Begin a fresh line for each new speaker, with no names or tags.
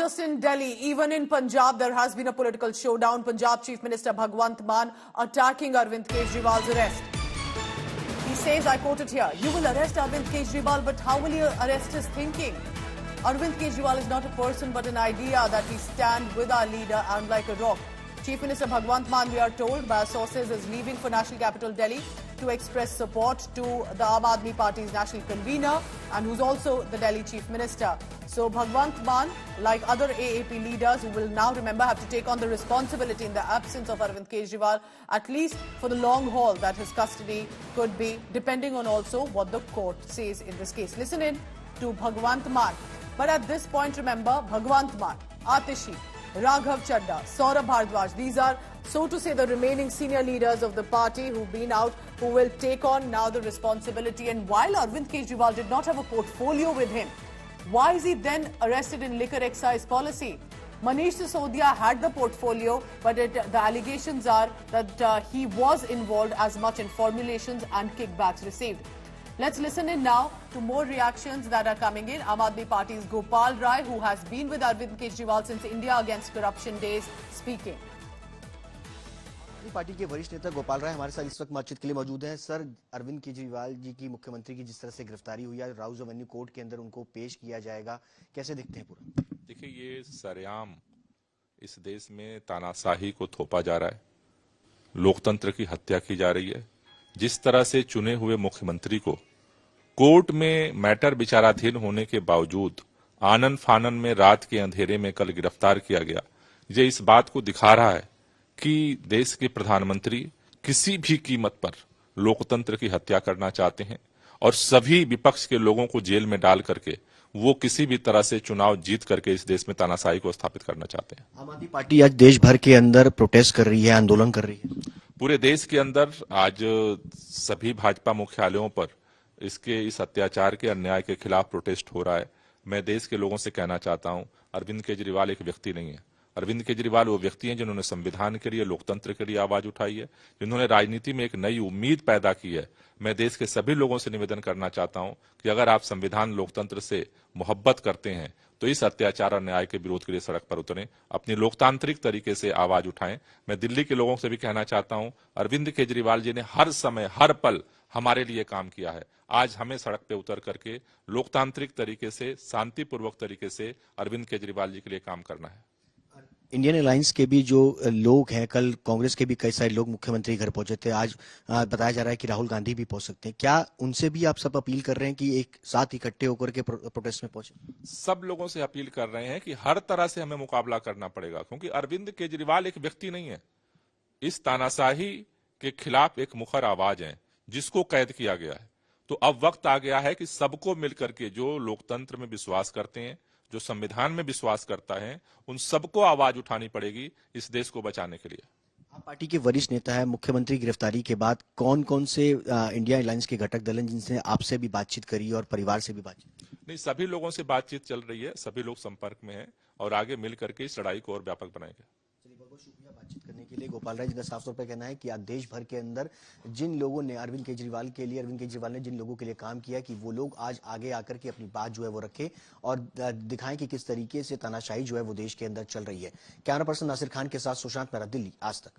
just in Delhi, even in Punjab, there has been a political showdown. Punjab Chief Minister Bhagwant Mann attacking Arvind Kejriwal's arrest. He says, I quote it here, "You will arrest Arvind Kejriwal, but how will you arrest his thinking? Arvind Kejriwal is not a person but an idea that we stand with our leader and like a rock." Chief Minister Bhagwant Mann, we are told by our sources, is leaving for national capital Delhi to express support to the Aam Aadmi Party's national convener and who's also the Delhi Chief Minister. So Bhagwant Mann, like other AAP leaders who will now, remember, have to take on the responsibility in the absence of Arvind Kejriwal, at least for the long haul that his custody could be, depending on also what the court says in this case. Listen in to Bhagwant Mann. But at this point, remember, Bhagwant Mann, Atishi, Raghav Chadda, Saurabh Bhardwaj, these are, so to say, the remaining senior leaders of the party who've been out, who will take on now the responsibility. And while Arvind Kejriwal did not have a portfolio with him, why is he then arrested in liquor excise policy? Manish Sisodia had the portfolio, but the allegations are that he was involved as much in formulations and kickbacks received. Let's listen in now to more reactions that are coming in. Aam Aadmi Party's Gopal Rai, who has been with Arvind Kejriwal since India Against Corruption days, speaking.
Party के वरिष्ठ नेता गोपाल राय हमारे साथ इस वक्त बातचीत के लिए मौजूद हैं। सर, अरविंद केजरीवाल जी की, मुख्यमंत्री की जिस तरह से गिरफ्तारी हुई है, राउज एवेन्यू कोर्ट के अंदर उनको पेश किया जाएगा, कैसे दिखते हैं पूरा?
देखिए, ये सरेआम इस देश में तानाशाही को थोपा जा रहा है, लोकतंत्र की हत्या की जा रही है। जिस तरह से चुने हुए मुख्यमंत्री को कोर्ट में मैटर विचाराधीन होने के बावजूद आनन फानन में रात के अंधेरे में कल गिरफ्तार किया गया, ये इस बात को दिखा रहा है कि देश के प्रधानमंत्री किसी भी कीमत पर लोकतंत्र की हत्या करना चाहते हैं और सभी विपक्ष के लोगों को जेल में डाल करके वो किसी भी तरह से चुनाव जीत करके इस देश में तानाशाही को स्थापित करना चाहते हैं।
आम आदमी पार्टी आज देश भर के अंदर प्रोटेस्ट कर रही है, आंदोलन कर रही है।
पूरे देश के अंदर आज सभी भाजपा मुख्यालयों पर इस अत्याचार के, अन्याय के खिलाफ प्रोटेस्ट हो रहा है। मैं देश के लोगों से कहना चाहता हूं, अरविंद केजरीवाल एक व्यक्ति नहीं है। अरविंद केजरीवाल वो व्यक्ति हैं जिन्होंने संविधान के लिए, लोकतंत्र के लिए आवाज उठाई है, जिन्होंने राजनीति में एक नई उम्मीद पैदा की है। मैं देश के सभी लोगों से निवेदन करना चाहता हूं कि अगर आप संविधान, लोकतंत्र से मोहब्बत करते हैं तो इस अत्याचार और न्याय के विरोध के लिए सड़क पर उतरें, अपनी लोकतांत्रिक तरीके से आवाज उठाएं। मैं दिल्ली के लोगों से भी कहना चाहता हूं, अरविंद केजरीवाल जी ने हर समय, हर पल हमारे लिए काम किया है। आज हमें सड़क पे उतर करके लोकतांत्रिक तरीके से, शांतिपूर्वक तरीके से अरविंद केजरीवाल जी के लिए काम करना है।
इंडियन अलायंस के भी जो लोग हैं, कल कांग्रेस के भी कई सारे लोग मुख्यमंत्री घर पहुंचे थे। आज बताया जा रहा है कि राहुल गांधी भी पहुंच सकते हैं। क्या उनसे भी आप सब अपील कर रहे हैं कि एक साथ इकट्ठे होकर के प्रोटेस्ट में पहुंचे?
सब लोगों से अपील कर रहे हैं कि हर तरह से हमें मुकाबला करना पड़ेगा, क्योंकि अरविंद केजरीवाल एक व्यक्ति नहीं है। इस तानाशाही के खिलाफ एक मुखर आवाज है जिसको कैद किया गया है। तो अब वक्त आ गया है कि सबको मिलकर के, जो लोकतंत्र में विश्वास करते हैं, जो संविधान में विश्वास करता है, उन सबको आवाज उठानी पड़ेगी इस देश को बचाने के लिए।
आप पार्टी के वरिष्ठ नेता है, मुख्यमंत्री गिरफ्तारी के बाद कौन कौन से इंडिया अलायंस के घटक दल हैं जिनसे आपसे भी बातचीत करी और परिवार से भी बातचीत?
नहीं, सभी लोगों से बातचीत चल रही है, सभी लोग संपर्क में हैं और आगे मिल करके इस लड़ाई को और व्यापक बनाएंगे।
चलिए, बहुत बहुत शुक्रिया बातचीत करने के लिए। गोपाल राय जी का साफ तौर पर कहना है कि आज देश भर के अंदर जिन लोगों ने अरविंद केजरीवाल ने जिन लोगों के लिए काम किया, कि वो लोग आज आगे आकर के अपनी बात जो है वो रखें और दिखाएं कि किस तरीके से तानाशाही जो है वो देश के अंदर चल रही है। कैमरा पर्सन नासिर खान के साथ सुशांत मेहरा, दिल्ली आज तक।